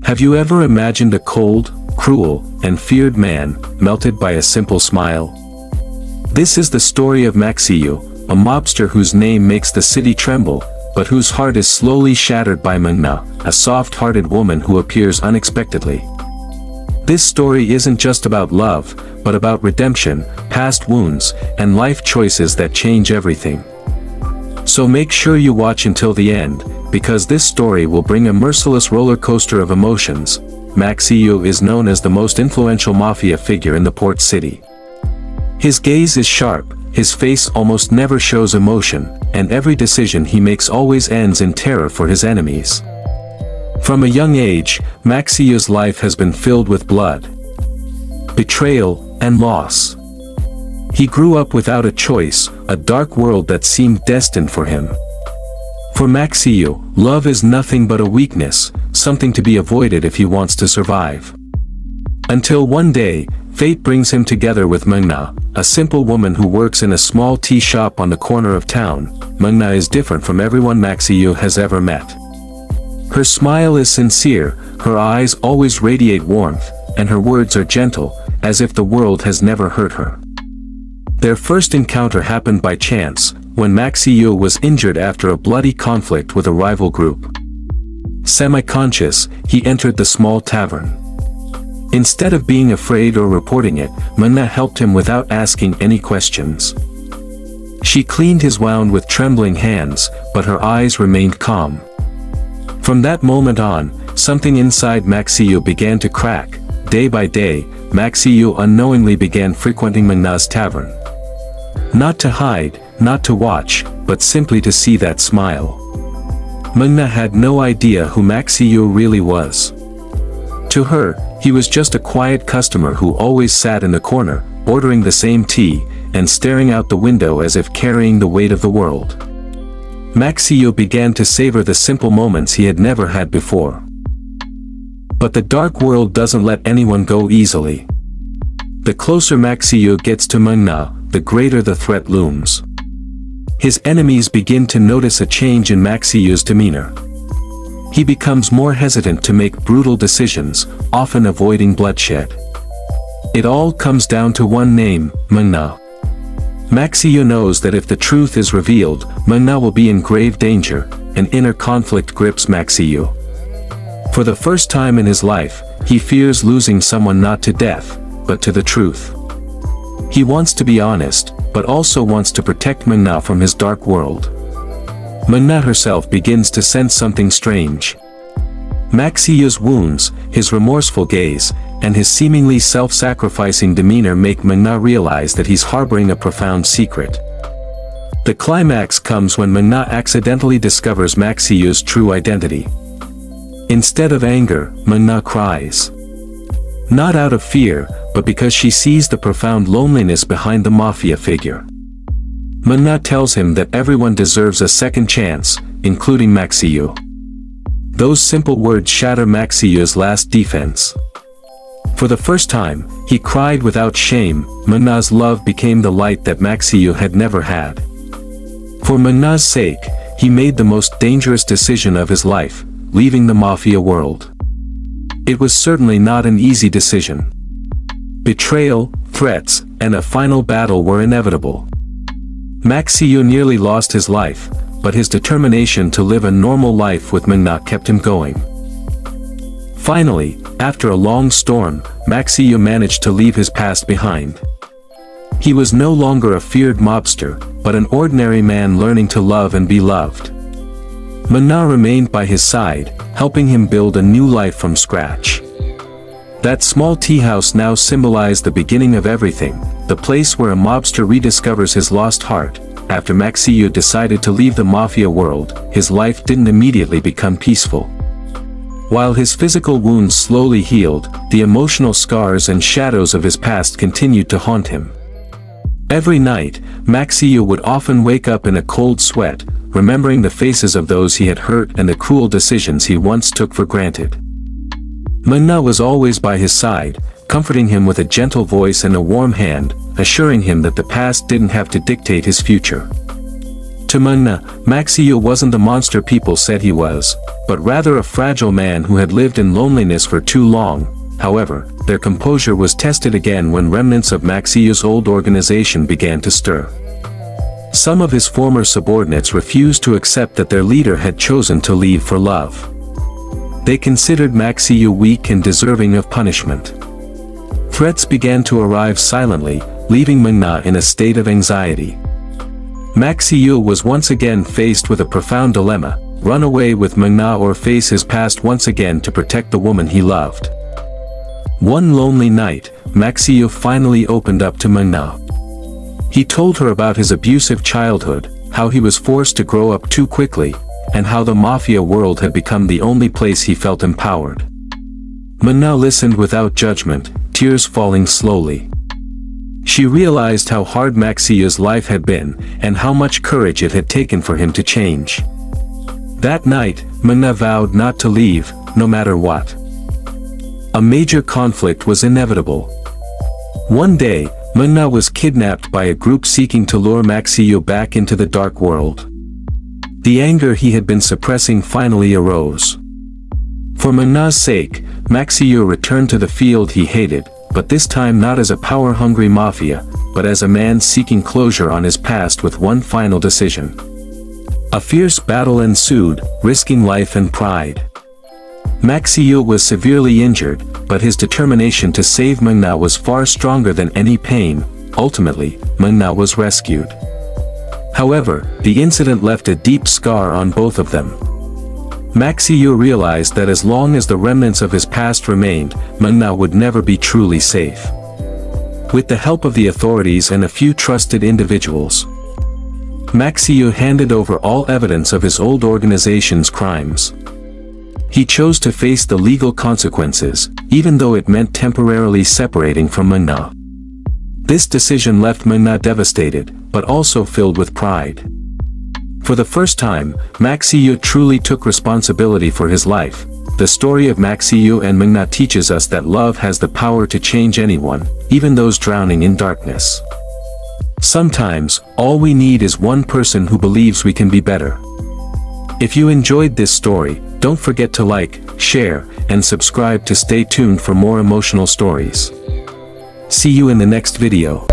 Have you ever imagined a cold, cruel, and feared man, melted by a simple smile? This is the story of Maxiaoyu, a mobster whose name makes the city tremble, but whose heart is slowly shattered by Mengna, a soft-hearted woman who appears unexpectedly. This story isn't just about love, but about redemption, past wounds, and life choices that change everything. So make sure you watch until the end, because this story will bring a merciless roller coaster of emotions. Maxiaoyu is known as the most influential mafia figure in the port city. His gaze is sharp, his face almost never shows emotion, and every decision he makes always ends in terror for his enemies. From a young age, Maxiaoyu's life has been filled with blood, betrayal, and loss. He grew up without a choice, a dark world that seemed destined for him. For Maxiaoyu, love is nothing but a weakness, something to be avoided if he wants to survive. Until one day, fate brings him together with Mengna, a simple woman who works in a small tea shop on the corner of town. Mengna is different from everyone Maxiaoyu has ever met. Her smile is sincere, her eyes always radiate warmth, and her words are gentle, as if the world has never hurt her. Their first encounter happened by chance, when Maxiaoyu was injured after a bloody conflict with a rival group. Semi-conscious, he entered the small tavern. Instead of being afraid or reporting it, Mengna helped him without asking any questions. She cleaned his wound with trembling hands, but her eyes remained calm. From that moment on, something inside Maxiaoyu began to crack. Day by day, Maxiaoyu unknowingly began frequenting Mengna's tavern. Not to hide, not to watch, but simply to see that smile. Mengna had no idea who Maxiaoyu really was. To her, he was just a quiet customer who always sat in the corner, ordering the same tea, and staring out the window as if carrying the weight of the world. Maxiaoyu began to savor the simple moments he had never had before. But the dark world doesn't let anyone go easily. The closer Maxiaoyu gets to Mengna, the greater the threat looms. His enemies begin to notice a change in Maxiaoyu's demeanor. He becomes more hesitant to make brutal decisions, often avoiding bloodshed. It all comes down to one name, Mengna. Maxiaoyu knows that if the truth is revealed, Mengna will be in grave danger. An inner conflict grips Maxiaoyu. For the first time in his life, he fears losing someone not to death, but to the truth. He wants to be honest, but also wants to protect Mengna from his dark world. Mengna herself begins to sense something strange. Maxiaoyu's wounds, his remorseful gaze, and his seemingly self-sacrificing demeanor make Mengna realize that he's harboring a profound secret. The climax comes when Mengna accidentally discovers Maxiaoyu's true identity. Instead of anger, Mengna cries. Not out of fear, but because she sees the profound loneliness behind the mafia figure. Mengna tells him that everyone deserves a second chance, including Maxiaoyu. Those simple words shatter Maxiaoyu's last defense. For the first time, he cried without shame. Mengna's love became the light that Maxiaoyu had never had. For Mengna's sake, he made the most dangerous decision of his life, leaving the mafia world. It was certainly not an easy decision. Betrayal, threats, and a final battle were inevitable. Maxiaoyu nearly lost his life, but his determination to live a normal life with Mengna kept him going. Finally, after a long storm, Maxiaoyu managed to leave his past behind. He was no longer a feared mobster, but an ordinary man learning to love and be loved. Mengna remained by his side, helping him build a new life from scratch. That small tea house now symbolized the beginning of everything, the place where a mobster rediscovers his lost heart. After Maxiaoyu decided to leave the mafia world, his life didn't immediately become peaceful. While his physical wounds slowly healed, the emotional scars and shadows of his past continued to haunt him. Every night, Maxiaoyu would often wake up in a cold sweat, remembering the faces of those he had hurt and the cruel decisions he once took for granted. Mengna was always by his side, comforting him with a gentle voice and a warm hand, assuring him that the past didn't have to dictate his future. To Mengna, Maxiaoyu wasn't the monster people said he was, but rather a fragile man who had lived in loneliness for too long. However, their composure was tested again when remnants of Maxiaoyu's old organization began to stir. Some of his former subordinates refused to accept that their leader had chosen to leave for love. They considered Maxiaoyu weak and deserving of punishment. Threats began to arrive silently, leaving Mengna in a state of anxiety. Maxiaoyu was once again faced with a profound dilemma: run away with Mengna or face his past once again to protect the woman he loved. One lonely night, Maxiaoyu finally opened up to Mengna. He told her about his abusive childhood, how he was forced to grow up too quickly, and how the Mafia world had become the only place he felt empowered. Mengna listened without judgment, tears falling slowly. She realized how hard Maxiaoyu's life had been, and how much courage it had taken for him to change. That night, Mengna vowed not to leave, no matter what. A major conflict was inevitable. One day, Mengna was kidnapped by a group seeking to lure Maxiaoyu back into the dark world. The anger he had been suppressing finally arose. For Mengna's sake, Maxiaoyu returned to the field he hated, but this time not as a power-hungry mafia, but as a man seeking closure on his past with one final decision. A fierce battle ensued, risking life and pride. Maxiaoyu was severely injured, but his determination to save Mengna was far stronger than any pain. Ultimately, Mengna was rescued. However, the incident left a deep scar on both of them. Maxiaoyu realized that as long as the remnants of his past remained, Mengna would never be truly safe. With the help of the authorities and a few trusted individuals, Maxiaoyu handed over all evidence of his old organization's crimes. He chose to face the legal consequences, even though it meant temporarily separating from Mengna. This decision left Mengna devastated, but also filled with pride. For the first time, Maxiaoyu truly took responsibility for his life. The story of Maxiaoyu and Mengna teaches us that love has the power to change anyone, even those drowning in darkness. Sometimes, all we need is one person who believes we can be better. If you enjoyed this story, don't forget to like, share, and subscribe to stay tuned for more emotional stories. See you in the next video.